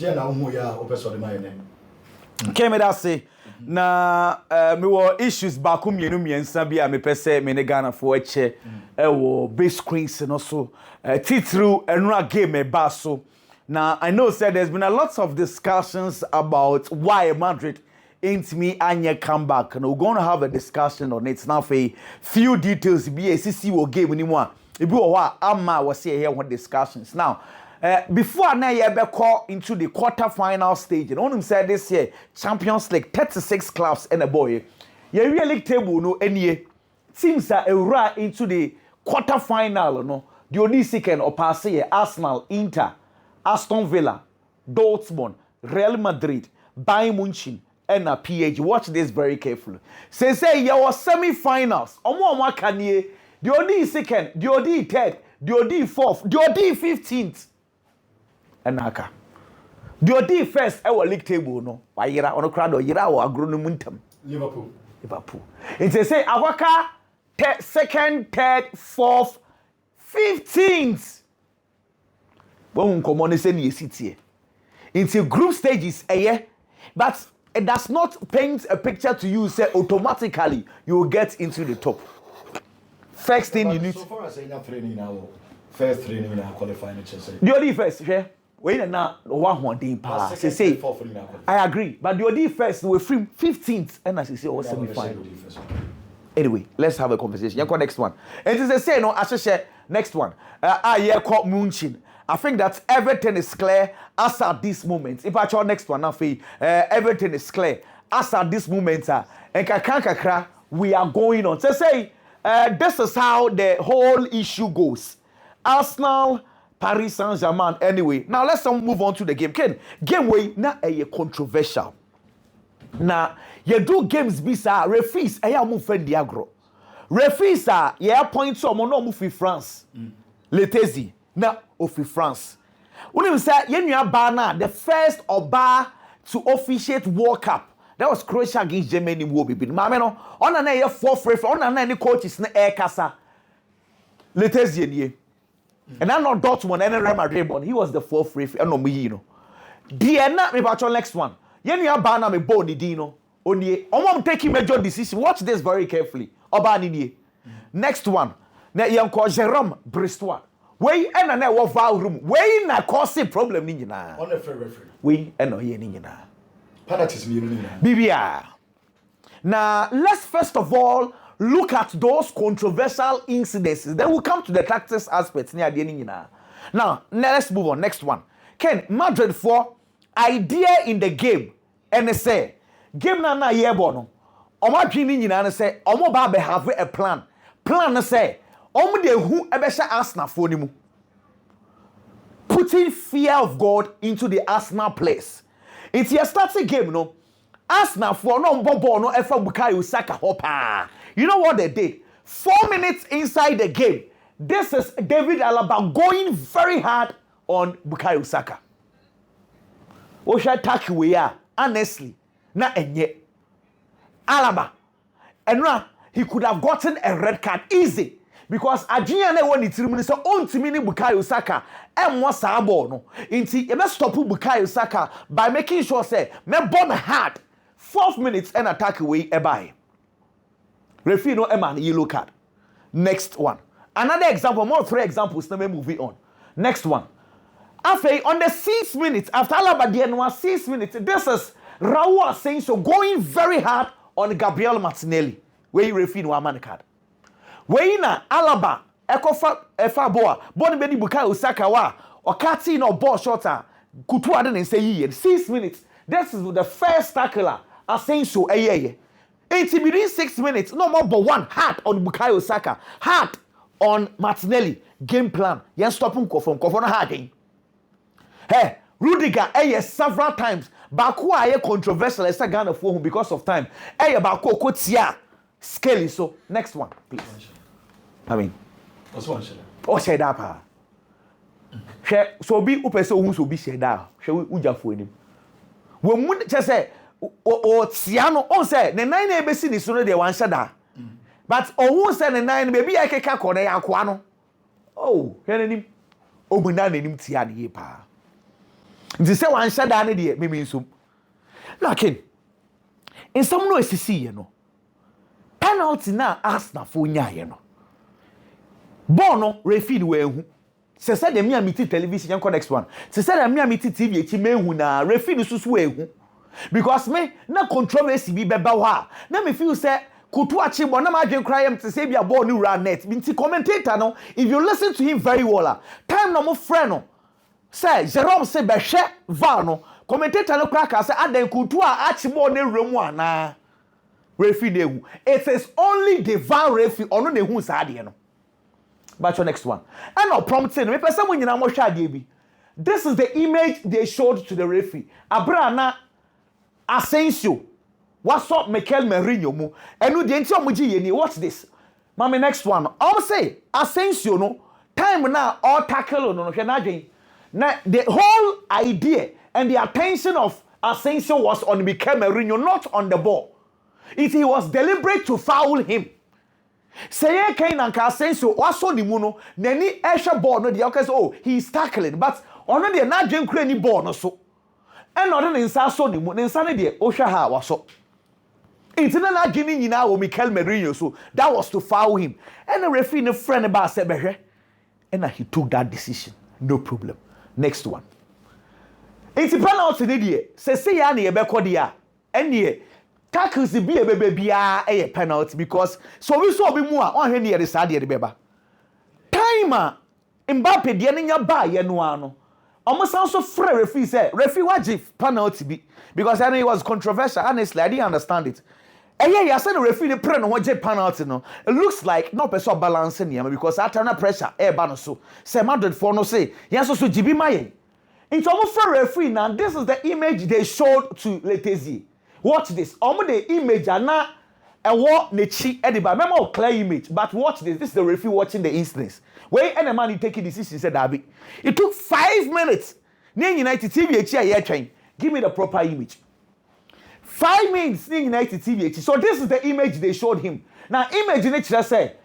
Dear now, who ya open my name. Came it say na me were issues back home yenu miensa bi a me pese me ne Ghana for eche wo big screens and also titru enra game e ba so. Now I know said there's been a lot of discussions about why Madrid ain't me anya come back, and we're going to have a discussion on it now for a few details be a CC will game anymore. If you are Amma was here what discussions now. Before now, you ever call into the quarter-final stage, and on him said this year, Champions League, 36 clubs and a boy. You really table no any teams are right into the quarter-final, no. The only second or pass here, Arsenal, Inter, Aston Villa, Dortmund, Real Madrid, Bayern Munich, and a PH. Watch this very carefully. Say your semi-finals. Omo can ye the only second, the only third, the only fourth, the only 15th. Enaka. The odi first our league table no. Wayira ono crowd or yira or agro no muntam. Liverpool. It say awaka second, third, fourth, 15th. Bon common say ni city. Into group stages but it does not paint a picture to you say automatically you will get into the top. First thing you need. So far as I training now, first training now qualifying say. The odi first, yeah. When now one day pass, say I agree, but the OD first we free 15th, and as you say, all semi-final. Anyway, let's have a conversation. You next one, and it is say no. I share next one. I called Munchen. I think that everything is clear as at this moment. If I try next one, now everything is clear as at this moment. And kakra we are going on. So say this is how the whole issue goes. Arsenal. Paris Saint-Germain anyway. Now let's move on to the game. Ken, game way na controversial. Now, you do games bisa referees move fendi agro. Referees points on no move France. Letezi na of France. When you say yenu ba the first oba to officiate World Cup. That was Croatia against Germany wo bibi. Ma me no, on na fourth referee, on na coaches na kasa. Letezi nie. And I'm not Dortmund and Real Madrid, but he was the fourth referee. No, me, you know. Diana, me about your next one. Yeni abana me boni dino. Only, I'm taking major decision. Watch this very carefully. Obani Next one. Na yanko Jerome Bristois. We ena na wo vow room. We na cause problem ni nyina. On the fair referee. We ena ye ni nyina. Penalties me ni nyina. Bibia. Now, let's first of all look at those controversial incidents. Then we'll come to the tactics aspects near the ending. Now, let's move on. Next one. Ken, Madrid for idea in the game. And they say, game na yebono. Oma dreaming and say, Omo Babe have a plan. Plan say, Omo de who ebesha Arsenal for nimu. Putting fear of God into the Arsenal place. It's your starting game, no? Arsenal for no ball no efa Bukayo Saka hopa. You know what they did? 4 minutes inside the game, this is David Alaba going very hard on Bukayo Saka. Osha taki we are honestly na enye Alaba, and now he could have gotten a red card easy because Adrian won it 3 minutes so on to mini Bukayo Saka and was a ball no. Inti you must stop Bukayo Saka by making sure say me bomb hard 4 minutes and attack away a buy. Referee no eman yellow card. Next one. Another example, more 3 examples, let me move on. Next one. After on the 6 minutes, after Alaba the 6 minutes, this is Raul saying so going very hard on Gabriel Martinelli. Where you referee no man card. Where na Alaba Efa Boa, Bonnie Benny Bukayo Saka wa or Kati no ball shorter. Kutu aden say 6 minutes. This is the first tackler. Saying so within 6 minutes, no more but one hard on Bukayo Saka, hard on Martinelli. Game plan. Yan stop him from hard game. Hey, Rudiger, several times. Baku aye controversial as Ghana for him because of time. Baku kotia scale so. Next one, please. I mean, what's one share? Oh, share that pa. Share so be upeso who so be share that. Share uja for him. When we just say o tiano on say the 9 ebesi ni so no dey wan shada but o say the 9 baby akeka ko na yakwa no oh hwe nanim oguna nanim tia ne pa Nti say wan hye da ne de me nsum. Lakin in some no esisi ye no. Penalty na Arsenal fo nya ye no. Ball no referee we hu. Se said the me amiti television yanko next one. Se said the me amiti TV echi me hu na referee susu we hu. Because me na controversy bi beba wa. Na me feel say kutu achi bo na ma dwen cry am to say bia ball ni run net. Binti commentator no, if you listen to him very well, time no mo friend no. Say Jerome say be hwe VAR no. Commentator no crack say adan kutu a achi ball ni remu ana. Referee dey hu. It is only the VAR referee ono dey hu sa de no. But your next one. And I'll prompt me person when you know bi. This is the image they showed to the referee. Abrana Asensio. What's up, Mikel Merino mu? And no the entire muji yeni. Watch this. Mama, next one. I'll say Asensio no time now all tackle no Now the whole idea and the attention of Asensio was on Mikel Merino, not on the ball. He was deliberate to foul him. Say kain anka Asensio waso ni mu no nani ehwe ball no de okay so oh he's tackling but ono de na dwen kura ni ball no so and ono ne nsa so ni mu ne nsa ne de ohwe ha waso intina na dwen ni nyina wo Mikel Merino so that was to foul him and the referee ne friend ba say behwe and he took that decision no problem. Next one it's penalty ne de say ya na ye be kodi a ene tackles be a baby a penalty because so we saw be more on here the side the beba. Time Mbappe de nya ba ye no ano. Almost also free referee say referee waji penalty be because I know it was controversial. Honestly, I didn't understand it. And yeah, said the referee the pre no waji penalty no. It looks like no person balancing here because after na pressure e ba no so. Say Madrid for no say yes so jibi maye. It's almost free referee now. This is the image they showed to Letizia. Watch this. Omo the image na ewo nechi ediba. Remember clear image, but watch this. This is the referee watching the instance. Where any man taking decision said Dabi. It took 5 minutes. Near United TV HI give me the proper image. 5 minutes near United TV. So this is the image they showed him. Now imagine it just say,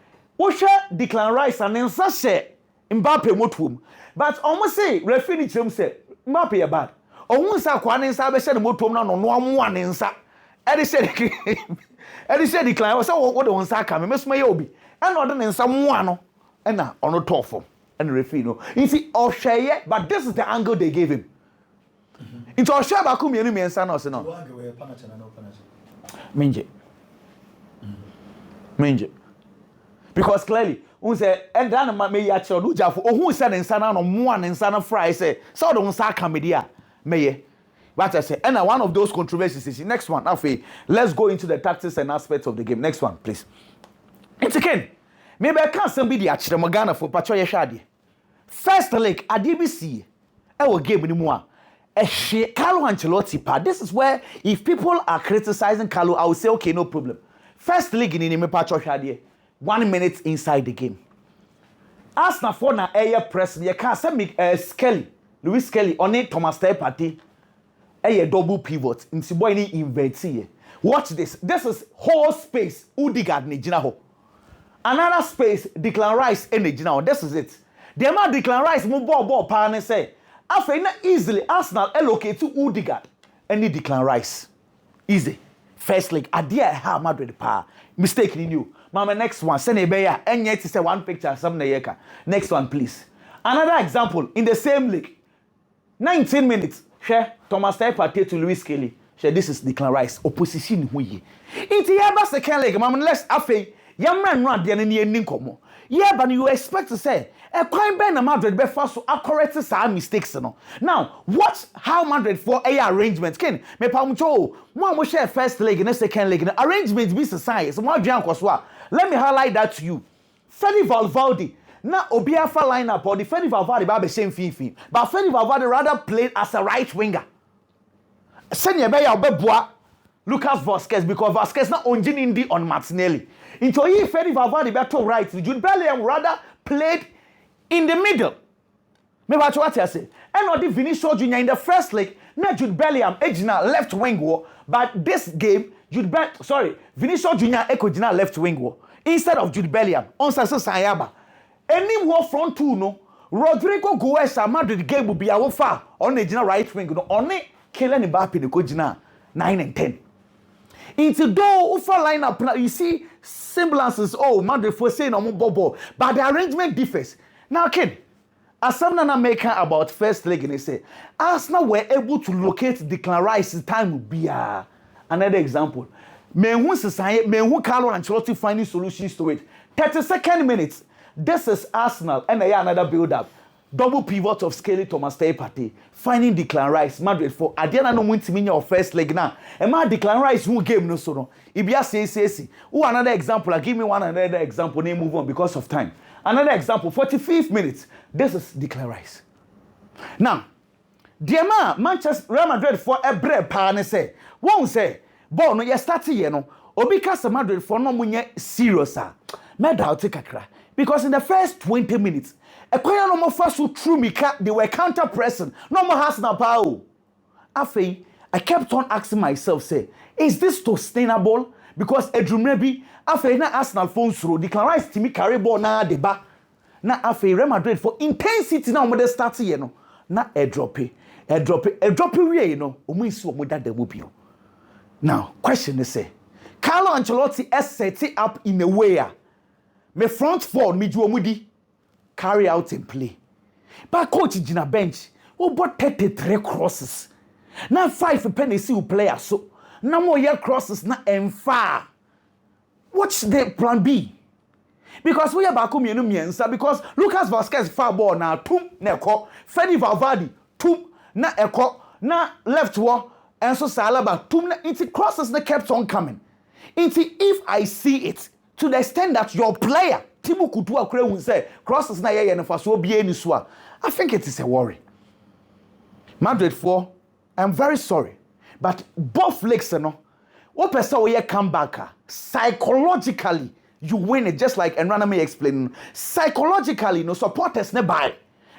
Osha Declan Rice and then Sasha Mbappe motum. But almost say referee him say Mbappe bad. Onwunsa kwa ne nsa be hye ne motom na no amoa ne nsa e de hye decline say wo de nsa aka me mesoma ye obi e na ode ne nsa moa no e na ono tofo e na refi no nti ohweye but this is the angle they gave him nti ohwe ba ko mienu miensa na ose no menje because clearly un say and dan ma me ya chiro do jafo ohun say ne nsa na no moa ne nsa na fry say so de nsa aka me dia Meye. What I say, and one of those controversies is next one. Afi, let's go into the tactics and aspects of the game. Next one, please. It's again. Maybe I can't send the actually Magana for Pacho Yashadi. First leg, ADBC. I will give anymore. Carlo Ancelotti part. This is where if people are criticizing Carlo, I will say okay, no problem. First leg in me Pacho Yashadi. 1 minute inside the game. Arsenal for na air press. You can't send me Skelly. Louis Kelly on it Thomas Partey a double pivot in boy ni invert here. Watch this. This is whole space Odegaard ni gina ho. Another space Declan Rice and gina ho. This is it. The amount Declan Rice mo ball pa ne say after na easily Arsenal allocate to Odegaard and Declan Rice. Easy. First leg adia ha Madrid pa. Mistake ni you. Mama next one send e be ya enye ti say one picture some na yeka. Next one please. Another example in the same league. 19 minutes. Share Thomas Partey to Louis Kelly. Share this is Declan Rice opposition hu yi. Inti ya ba second leg mam let's afei yamran no ade ne ni nkomo. Yeah but you expect to say e kwan ben na Madrid be fa so correct sa mistakes no. Now watch how Madrid for a arrangement ken me pa mcho mo share first leg and second leg arrangement be size mo adwan koso a let me highlight that to you. Fede Valverde na Obiafa lineup or the Fede Valverde ba be same fifi. But Fede Valverde rather played as a right winger. Senya be ya obeboa Lucas Vazquez because Vazquez na onjin indi on Martinelli. Into he Fede Valverde be to right. Jude Bellingham rather played in the middle. Me watch what I say. And or the Vinicius Junior in the first leg, na Jude Bellingham ejina left wing wo, but this game Vinicius Junior ejina left wing wo instead of Jude Bellingham on Sayaba. Any more front two no Rodrigo Goes a Madrid game will be our far on the right wing. No, only Kylian Mbappe the Kojina 9 and 10. Into though Ufa lineup now, you see semblances. Oh, Madrid for saying on Bobo, but the arrangement differs. Now, kid, as someone maker about first leg, and they say Arsenal were able to locate Declan Rice's time would be another example. Men who Carlo Ancelotti finding solutions to it. 32nd minutes. This is Arsenal, and another build-up. Double pivot of Skelly Thomas Partey, finding Declan Rice, Madrid for Adiana no win to your first leg now. And my Declan Rice who game no so. Ibia say. Who another example? Give me one another example. Then move on because of time. Another example, 45th minutes. This is Declan Rice. Now, dear man, Manchester Real Madrid for a bread pan say. Won't say, ball no you start here no. Obi Casa Madrid for no munye serious Made out take a cry. Because in the first 20 minutes, a choir no more fast to through me they were counter pressing. No more has na power. After I kept on asking myself, say, is this sustainable? Because Edrumrebi, after na Arsenal phone through, Declan Rice to me carry ball na deba. Na after Real Madrid for intensity now when they start here no. Na a drop we you know. Omu isu omu da debubio. Now, question is say, Carlo Ancelotti has set it up in a way. Me front four me do omudi carry out and play. But coach Gina bench, who bought 33 crosses. Now 5 pennies who player so. No more year crosses na far. What's the plan B? Because we are back because Lucas Vasquez far ball now tum na eko. Feni Valverde tum na eko na left wall and so Salaba tum na into crosses that kept on coming. Into if I see it to the extent that your player Timu Kutua Kure will say crosses na ye and so be any swa. I think it is a worry. Madrid 4, I'm very sorry. But both legs no. What person will come back? Psychologically, you win it just like Enrana may explain. Psychologically, no supporters ne buy.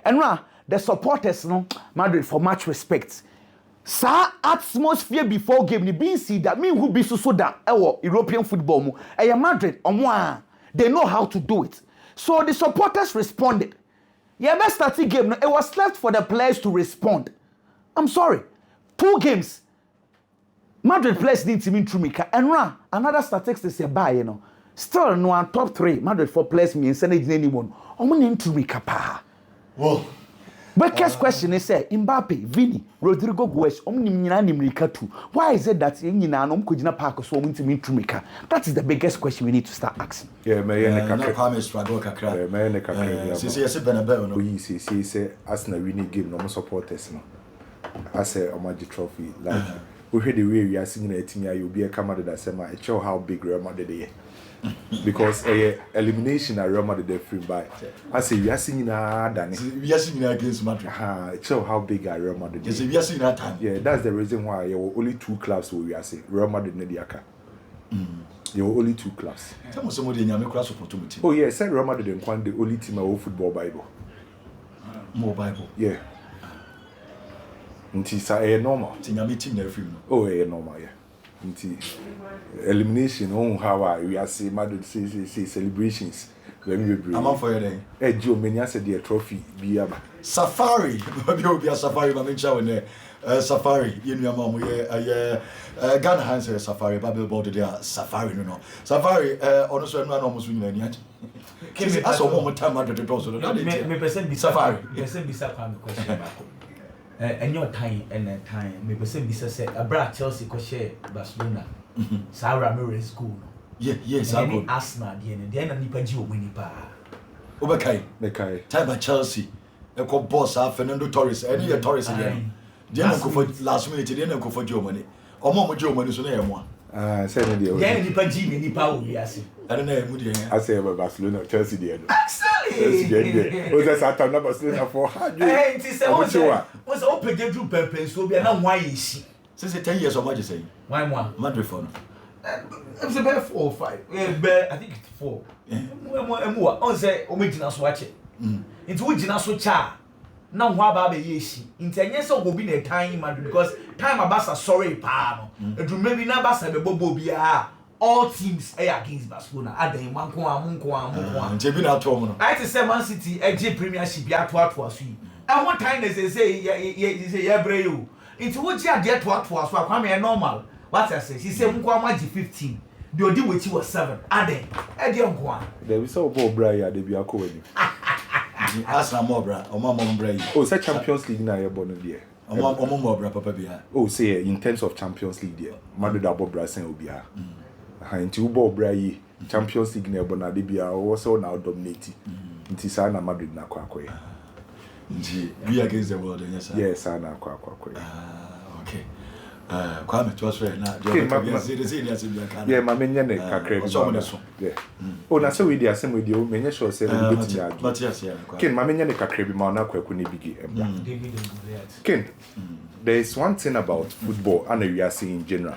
Enra, the supporters no Madrid for much respect. Sa atmosphere before game ni being see that me who be so that European football mu. Madrid they know how to do it. So the supporters responded. Yeah, best starting game. It was left for the players to respond. I'm sorry. 2 games. Madrid players need to mean Trumika and run another statistics buy, you know. Still no one top 3. Madrid 4 players me and send it anyone. I'm going to Trumika. Well. But question is say Mbappe, Vini, Rodrigo Goes, too. Why is it that in Kujina Park so to mean Trumika? That is the biggest question we need to start asking. Yeah, say Arsenal winning game no supporters no. I say Omaji trophy like we hear the way we are singing a team you'll be a camera that say it show how big Real Madrid is. Because elimination at Real Madrid free by. I say we are singing we are singing against Madrid. It show how big Real Madrid is. Yes, we are singing that time. Yeah, that's the reason why there were only 2 clubs where we are saying Real Madrid and Diaka. There were only 2 clubs. Tell me somebody in your class opportunity. Oh yeah, said Real Madrid and Kwan the only team of football Bible. More Bible. Yeah. It's normal. Oh, normal, yeah. Elimination, how we are saying Madrid say celebrations. I'm on for your day. Joe Mania said the trophy be a safari. Be a safari, safari. You know, Ghana hands a safari, Bible board there, safari, you know. Safari, honestly, I'm not almost winning yet. That's a moment time Madrid also. Me person be safari. Person be safari question. And your time and time, maybe say, say, a brat Chelsea could share Barcelona, Sarah Murray school. Yes, I would Arsenal, the end of Nipajo Winipa. Obakai, time at Chelsea, a called boss, Fernando Torres, and your Torres again. Then go for last minute, then go for Germany. Or more Germany is on one. Said the Nipaji, Nipa, yes. I don't know, I say about Barcelona, Chelsea, the oh, that's a time number for was open the group purpose will be an why is she? Since 10 years or what you say? Why one? Madrid phone. It's about 4 or 5. I think it's 4. More. On say, original watch it. It's original so cha. Now, why baby yeshi? In 10 years, will be a time, Madrid, because time about sorry, palm. And to maybe not basa the bobo be all teams against Barcelona. Adem Manko. Jebina Tom. I say Man City Premiership ya to us. And one time they say yeah brave. Into what you get to us so I'm normal. What I say? She said Mkwama 15. The odi with you was 7. Adem. Nkwa. There we saw Bob Braya de Biako wedding. Arsenal more bra. Oh, say Champions League na ye born there. Oh, say in terms of Champions League there. Madrid Bob Brasen obia. Nti Bob Bray Champions League na born de bia also now dominate. Nti sa na Madrid na kwakoye. Nti we against the world yes sir. Yes, sa na kwakoye. Okay. Kwame to us right now. Yeah, my men ne kakre bi. Yeah. Oh, na so we dey asem we dey o menye sure say we bit ya. But yes, yeah. Ken, my men ne kakre bi ma na kwaku ne bigi embra. Ken, there is one thing about football and we are saying in general.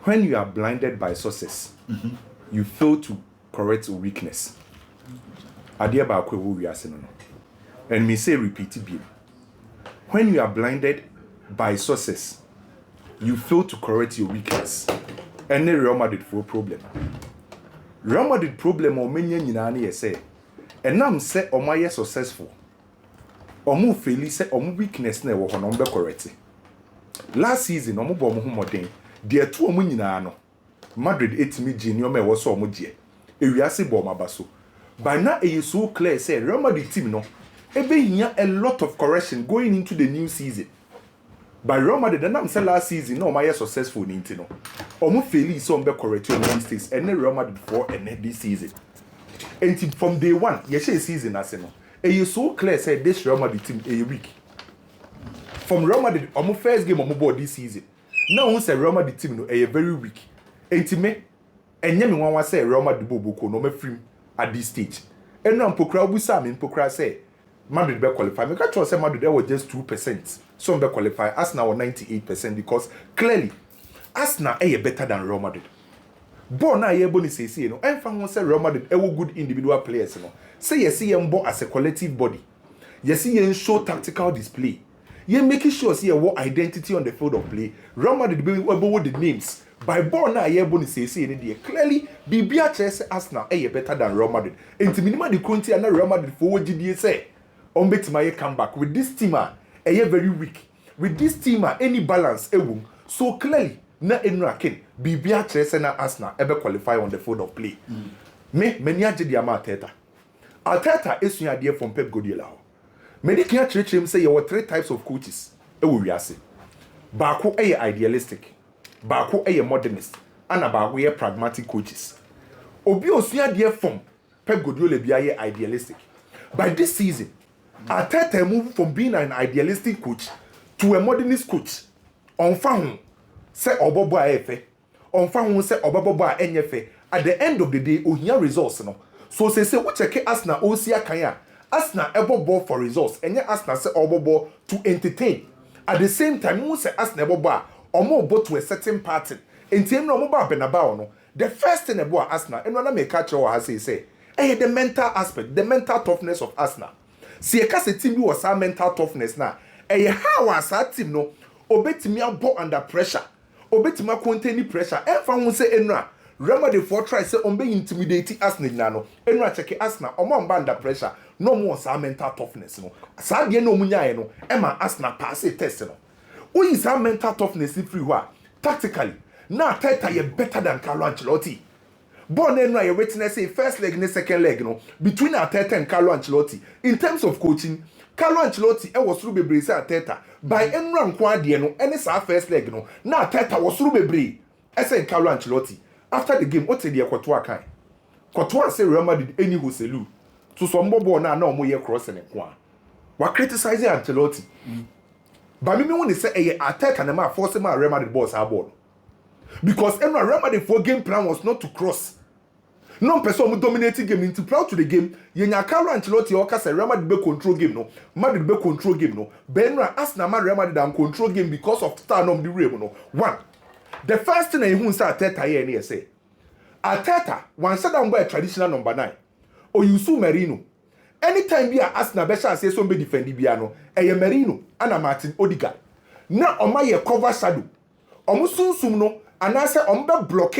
When you are blinded by sources, you fail to correct a weakness. Adia ba kwe we are saying no. And me say repeat it. When you are blinded by sources, you fail to correct your weakness. And then Real Madrid for a problem. Real Madrid problem or many nyina na say. And now say o my successful. O mu fail say o mu weakness na wo hono be correct. Last season o mu bo mo homoden. De to o mu nyina no. Madrid etimi genius me wo so o mu je. Ewiase bo mabaso. By now it is so clear say Real Madrid team no ebe hia a lot of correction going into the new season. By Real Madrid, the name said last season, no, my successful in Intino. Almost fairly some be correct your mistakes, and then Real Madrid for and this season. And from day one, yes, season as no. And you so clear said this Real Madrid team a week. From Real Madrid, almost first game on board this season. Now who say Real Madrid team no a very weak. And to me, and yemi one say Real Madrid boko no me free at this stage. And now Pokra Busam in Pokra say Madrid be qualify. Me can't say Madrid there was just 2%. Some be qualify. Arsenal were 98% because clearly Arsenal are better than Real Madrid. But now you able to say you know, and from say Real Madrid are good individual players. You know, say you see them as a collective body. You see them show tactical display. You making sure see what identity on the field of play. Real Madrid be able with the names. By born now you able to say you clearly BBHS Arsenal are better than Real Madrid. And to minimize the quantity and Real Madrid for what GDA say. On bet my comeback with this team very weak. With this team any balance so clearly na enraken bibia chese na Arsenal ebe qualify on the field of play. Me many aje dia ma Arteta esua de from Pep Guardiola. Me di kan chire him say you were 3 types of coaches ewo wiase. Baako idealistic, baako modernist, and baako pragmatic coaches. Obi osua de from Pep Guardiola bia idealistic. By this season Arteta moved from being an idealistic coach to a modernist coach. On found say obobo ayefe. On found say obobo enyefe. At the end of the day, ohia results no. So say we check Arsenal osia kanya. Arsenal ebo for results. Enye Arsenal say obobo to entertain. At the same time, we say Arsenal ebo omo to a certain pattern. Enti no omo ba benaba no. The first thing about Arsenal, and when I make catch or say, the mental aspect, the mental toughness of Arsenal. See a case team was our mental toughness now. How was that team no? Obetimi abo under pressure. Obetimi contain pressure. And from say enra. Remember the 4 try say on be intimidating Arsenal nano. Enra check Arsenal. Omo under pressure. No more our mental toughness no. Sa de no munya no. Emma Arsenal pass a test no. Who is our mental toughness free wa? Tactically. Now Teta you better than Carlo Ancelotti. Born enra you witness say first leg and second leg no. Between Arteta and Carlo Ancelotti. In terms of coaching, Carlo Ancelotti was through bebre say Arteta. By enra nkwa de no, any sa first leg no. Na Arteta was through bebre. Say Carlo Ancelotti. After the game, what say the Kotoa kai? Kotoa say Real Madrid any hoselu. To some bobo na omo ye crossing nkwa. Wa criticizing Ancelotti. But me when they say Arteta na ma force ma Real Madrid boss ha ball. Because enra Real Madrid for game plan was not to cross. No person dominating game into proud to the game. Yenya Carlo Ancelotti or say Real Madrid be control game no. Madrid be control game no. Benra Arsenal ma Real Madrid and control game because of star the real no. One. The first thing I say Arteta here and say Arteta one set down by a traditional number 9. Or you su Merino. Anytime be a Arsenal be say somebody defend Biano, Merino and Martin Odegaard. Now on my cover shadow. Omusun no and I say on be block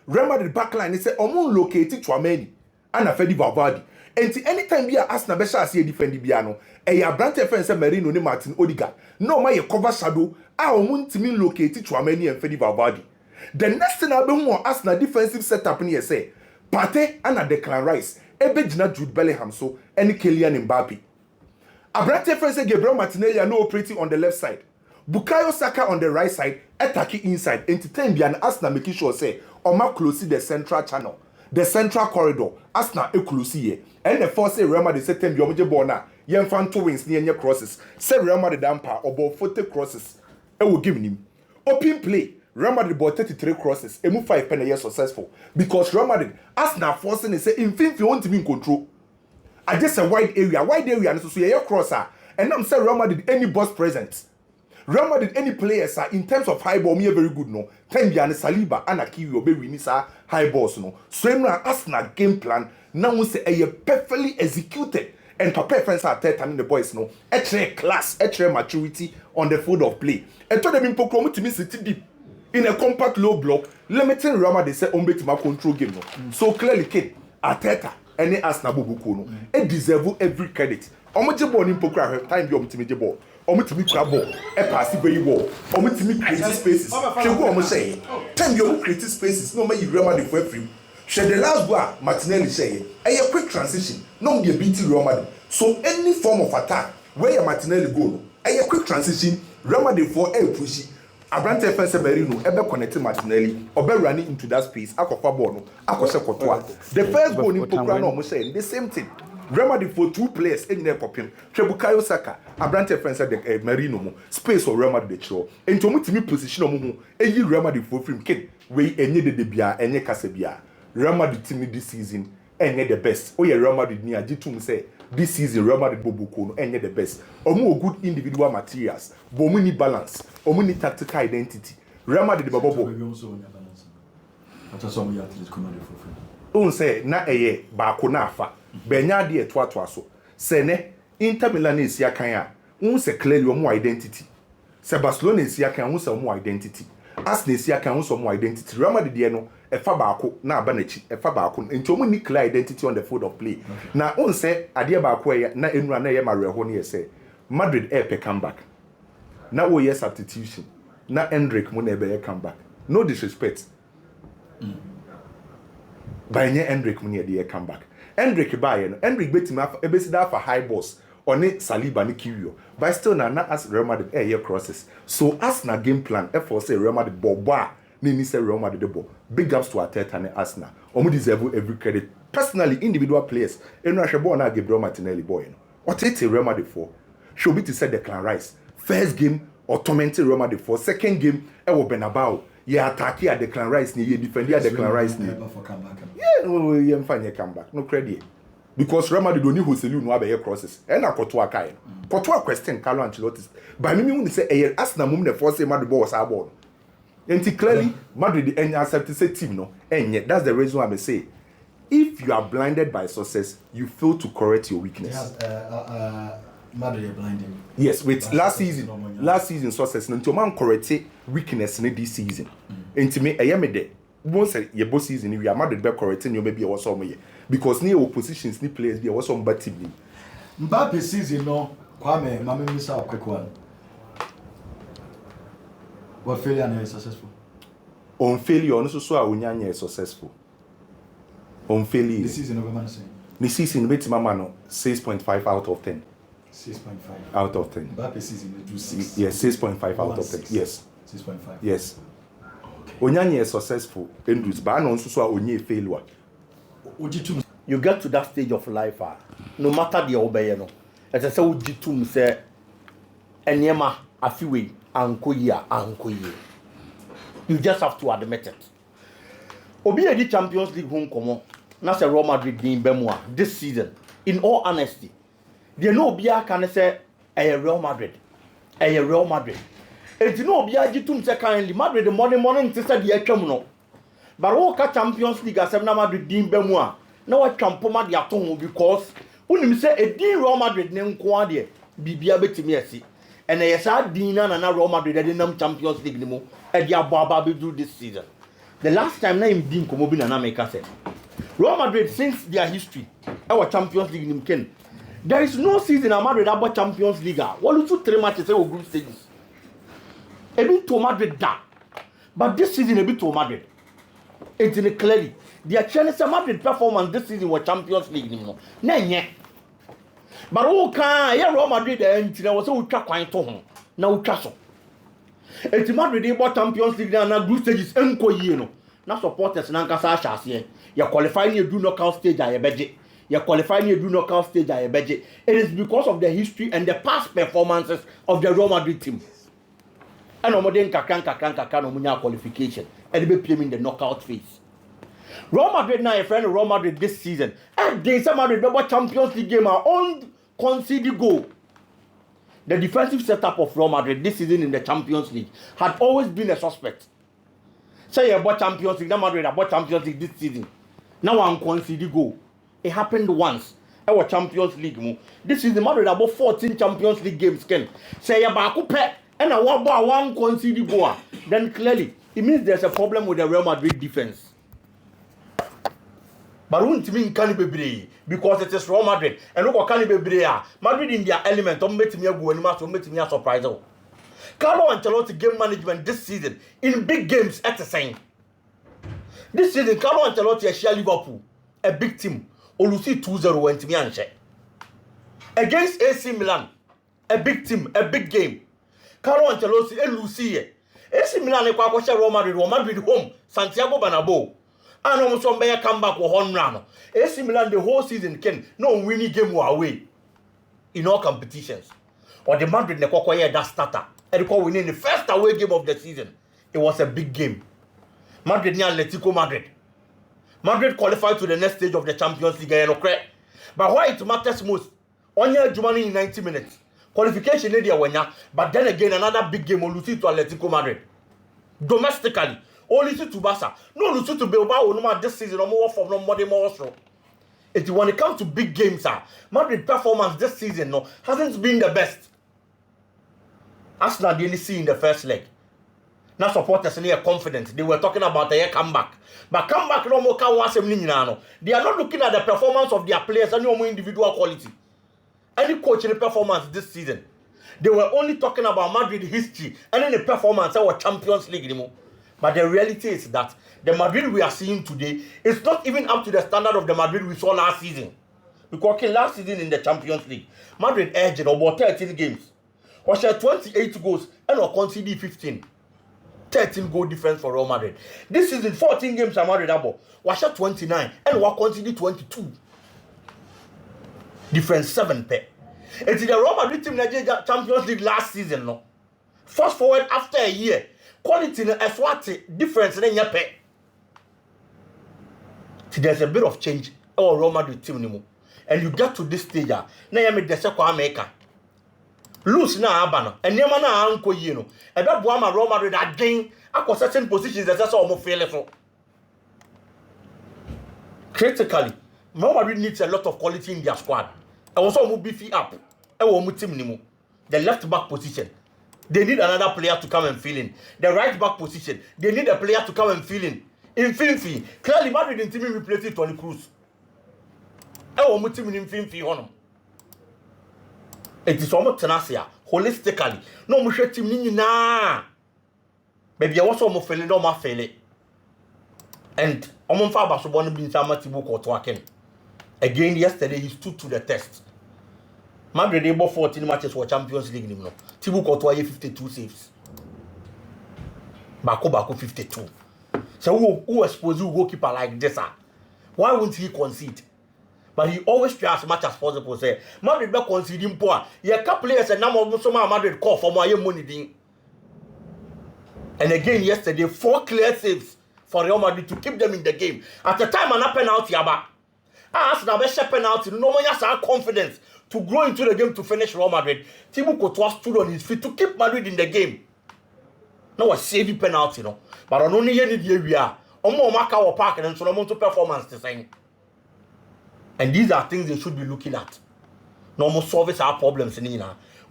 Real Madrid backline is say omo locate Tchouameni and Fede Valverde. And anytime we are Arsenal be sha see defend Biano, e ya branch defense Merino ne Martin Odegaard. No ma ye cover shadow, a omo ntimi locate Tchouameni and Fede Valverde. The next thing I be who Arsenal defensive setup ni say, Partey and Declan Rice, ebe gina Jude Bellingham so any Kylian Mbappe. Abrante defense Gabriel Martinelli are no operating on the left side. Bukayo Saka on the right side, attacking inside. Entertain be an Arsenal making sure say Oma close the central channel, the central corridor. Arsenal e close here. And the force say Real Madrid say time be bona. Yen fan two wings near crosses. Say Real Madrid damper about 40 crosses. I will give him open play. Real Madrid bought 33 crosses. E move 5 penny successful because Real Madrid Arsenal forcing is say in fin you want to be in control. I just a wide area and so your crosser. And I'm saying Real Madrid any boss presence. Real Madrid any players are in terms of high ball me very good no. Time be an Saliba and Akiwi obe win is high balls no. So I'm Arsenal game plan now we say a perfectly executed and prepare friends are telling the boys no. Extra class, extra maturity on the field of play. And told them in Pokemon to me sit deep in a compact low block, limiting Real Madrid say on to control game no. So clearly Kate Arteta any Arsenal bubuko no. It deserve every credit. Omo ball in poker time be omo ball. Omo timi kra ball e pass very well. Omo timi create spaces. She go omo say time you create spaces no make you Real Madrid for free. She the last goal Martinelli say a quick transition no be beat Real Madrid. So any form of attack where your Martinelli go no a quick transition Real Madrid for a push. Abrante defense Merino ebe connect Martinelli obe running into that space akofa ball no akose kotoa. The first goal in poker no omo say the same thing. Real Madrid for two players in their popping. Bukayo Saka, Abrante defense the Merino mo space for Real Madrid show. And to me position omo e Real Madrid for free kid we enye de bia enye kase bia. Real Madrid team this season enye the best. Oh yeah Real Madrid ni agitum say this season Real Madrid bobuko no enye the best. Omo good individual materials, but omo ni balance, omo ni tactical identity. Real Madrid the bobo. On say na eye ba ko na afa. Benya de eto so. Se ne Inter Milan is ya kan a. Un se clearly omo identity. Se Barcelona is ya kan un se omo identity. Arsenal is ya kan un se omo identity. Real Madrid de no e fa ba ko na aba na chi e fa ba ko enti omo ni clear identity on the field of play. Okay. Na un se ade ba ko na enura na ye mareho ne ye se Madrid pe comeback. Na wo ye substitution. Na Endrick mo na e be comeback. No disrespect. By nye Endrick mo na e comeback. Endrick buy no Endrick betim ebesi da for high balls on it Saliba ni Kiwior but still na as Real Madrid air crosses so Arsenal game plan for say Real Madrid ball ni say Real Madrid the ball big ups to Arteta and Arsenal omo deserve every credit personally individual players enu ahwe ball na Gabriel Martinelli boy no what it Real Madrid for should be to say Declan Rice first game or tormented Real Madrid for second game e wo Bernabeu yeah, attack here Declan Rice ni you defend here Declan Rice ni. Yeah, we find comeback. No credit. Because Real Madrid don't need Joselu no abe crosses. And na kotoa kai. Kotoa question Carlo Ancelotti. By me when say eh Arsenal mum the force Madrid ball was our ball. And clearly Madrid the accept say team no. And yet that's the reason why I say if you are blinded by success, you fail to correct your weakness. Madrid blinded. Yes, with last season success no to man correct weakness in this season. Enti me me de won say your boss season we are Madrid be correcting you maybe was some here because near oppositions ni players be was some bad team. Mbappe season no Kwame mama mi say quick one. What failure is successful? On failure no so awunya is successful. On failure. This season over man say. This season bet mama no 6.5 out of 10. 6.5 out of 10. Mbappe season they do 6. Yes, 6.5 out of 10. Yes. 6.5. Yes. Onyanye is successful endus but no so onye failure. You get to that stage of life no matter the obey no. As I say ujitum say enyema afiwe ankoye. You just have to admit it. Obi edi Champions League home komo na say Real Madrid din bemwa this season in all honesty. They know Bia can say a Real Madrid. And you know Bia Jitum say kindly Madrid the morning to say the Echamuno. But all Champions League as Madrid Dean Bemwa. Now I champoma the atom because when you say a Dean Real Madrid name Quadia, Bibia Betimiasi. And I said Dean and Real Madrid didn't Champions League anymore. And ya Baba do this season. The last time na him din komo bi na make said. Real Madrid since their history, our Champions League in Ken. There is no season at Madrid about Champions League. One or 3 matches or group stages. A bit to Madrid da. But this season a bit to Madrid. It's in clearly. The Chelsea Madrid performance this season was Champions League. No. But who can Real Madrid and was so quite to him. Now castle. It's Madrid about Champions League and group stages enko na supporters na nkasa ahase ya qualify you do knockout stage a yebeje ya qualify you do knockout stage a yebeje. It is because of the history and the past performances of the Real Madrid team. And omode nkaka no munya qualification and be playing in the knockout phase. Real Madrid now a friend of Real Madrid this season and they say Madrid be Champions League game our own conceded goal. The defensive setup of Real Madrid this season in the Champions League had always been a suspect. Say about Champions League, Madrid about Champions League this season. Now I'm conceding goal. It happened once. Our Champions League. This is the Madrid about 14 Champions League games. Ken say about and I want one conceding goal. Then clearly it means there's a problem with the Real Madrid defense. But won't mean can be because it is Real Madrid and look can be Madrid in their element. Don't make me a go anymore. Don't make me a surprise. Carlo Ancelotti game management this season in big games at the same. This season, Carlo Ancelotti share Liverpool, a big team. Olusi 2-0 went to me and share. Against AC Milan, a big team, a big game. Carlo Ancelotti and Lucy. AC Milan kwa kwa share Real Madrid home, Santiago Bernabeu. And almost one better comeback with home run. AC Milan the whole season can no winning game away in all competitions. Or the Madrid ne kwa that starter. And winning the first away game of the season. It was a big game. Madrid near Atletico Madrid. Madrid qualified to the next stage of the Champions League. But why it matters most? Only Germany in 90 minutes. Qualification area wenya. But then again another big game will lose to Atletico Madrid. Domestically, only to Barca. No lose to Bilbao no matter this season. No more from no more so. It's when it comes to big games, Madrid performance this season hasn't been the best. Arsenal didn't see in the first leg. Now supporters are confident. They were talking about a comeback. But comeback no more can once They are not looking at the performance of their players and no more individual quality. Any coaching performance this season. They were only talking about Madrid history and then the performance of our Champions League anymore. But the reality is that the Madrid we are seeing today is not even up to the standard of the Madrid we saw last season. Because last season in the Champions League, Madrid edged about 13 games. Was 28 goals and we conceded 15. 13 goal difference for Real Madrid. This season 14 games at Madrid was 29 and we conceded 22. Difference 7 pair. It's the Real Madrid team Nigeria Champions League last season no. Fast forward after a year, quality in a difference in your pair. There's a bit of change our Real Madrid team anymore. And you get to this stage now you make the second maker. Lose na abano and nyama na anko yi no e be boa ma Real Madrid again akọ certain positions that say omo fail so critically Real Madrid needs a lot of quality in their squad and also omo beefy up e wo omo team ni mu the left back position they need another player to come and fill in the right back position they need a player to come and fill in Infinity clearly Madrid in team replace Toni Kroos e wo omo team ni Infinity hono. It is almost tenacia holistically. No mo hwe team ni nyina. Baby I was almost feeling no ma feel and omo fa ba so bo no bi nsama tibu ko to aken. Again yesterday he stood to the test. Madrid they bought 14 matches for Champions League no. Tibu ko to 52 saves. Bako 52. So who expose you goalkeeper like this? Why won't he concede? But he always tries as much as possible. Say Madrid be conceding poor. You can players and number of some Madrid call for more money. And again yesterday 4 clear saves for Real Madrid to keep them in the game. At the time an penalty aba. As na be share penalty, no one has confidence to grow into the game to finish Real Madrid. Thibaut Courtois stood on his feet to keep Madrid in the game. Now a saving penalty no. But on only any day we are. Omo maka wo park and so no to performance the same. And these are things they should be looking at. No more solve our problems in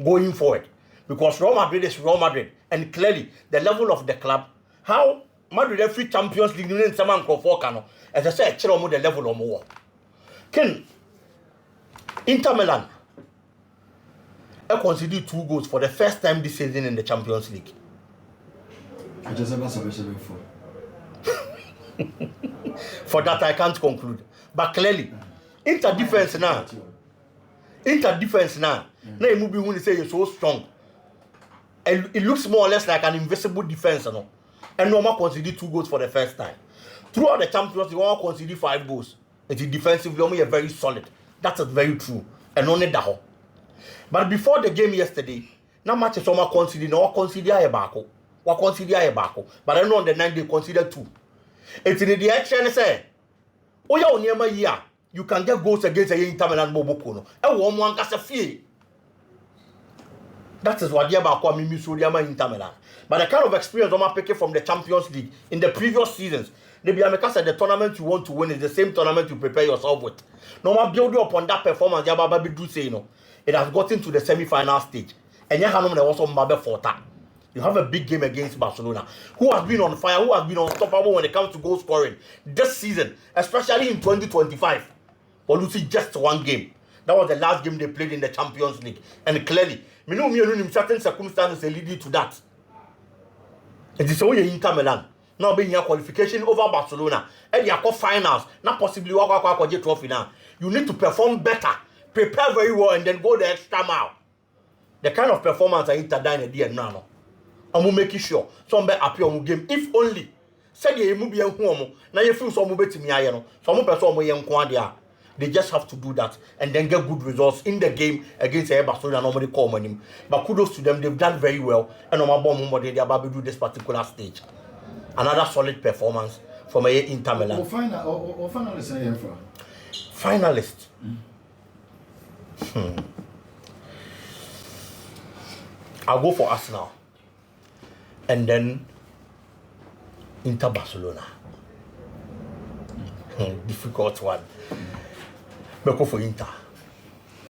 going forward. Because Real Madrid is Real Madrid. And clearly, the level of the club, how Madrid free Champions League in some for Cano. As I said, Chelo the level of more. Ken Inter Milan I conceded 2 goals for the first time this season in the Champions League. I just have a For that I can't conclude. But clearly, Inter defense now. Now you move when you say you're so strong. And it looks more or less like an invisible defense, no? And no more conceded 2 goals for the first time. Throughout the Champions League, one conceded 5 goals. It is defensively only very solid. That is very true. And only that. But before the game yesterday, now much is almost considered no consider a bako. What consider a bako. But I know on the 9 they consider 2. It's in the action say, oh yeah, near my year, you can get goals against a Inter Milan Bobokono. And one can say that is what the Bako means to the Inter Milan. But the kind of experience I'm picking from the Champions League in the previous seasons, the Biameka said the tournament you want to win is the same tournament you prepare yourself with. No matter building upon that performance, Yababi do say, you know, it has gotten to the semi-final stage. And you have also Mbappe Forta. You have a big game against Barcelona, who has been on fire, who has been unstoppable when it comes to goal scoring this season, especially in 2025. But you see just 1 game. That was the last game they played in the Champions League. And clearly, me know in certain circumstances leading to that. It is only Inter Milan. Now being your qualification over Barcelona. And your finals, not possibly walk trophy now. You need to perform better, prepare very well, and then go the extra mile. The kind of performance I Inter done a day now. I'm making sure some be happy on game. If only said you move your home, now you feel some move to me. Some person young. They just have to do that and then get good results in the game against Barcelona. Nobody call him. But kudos to them, they've done very well. And on my bomb, they are about to do this particular stage. Another solid performance from a Inter Milan. Or finalist for finalist. I'll go for Arsenal. And then Inter Barcelona. Difficult one. But go for Inter.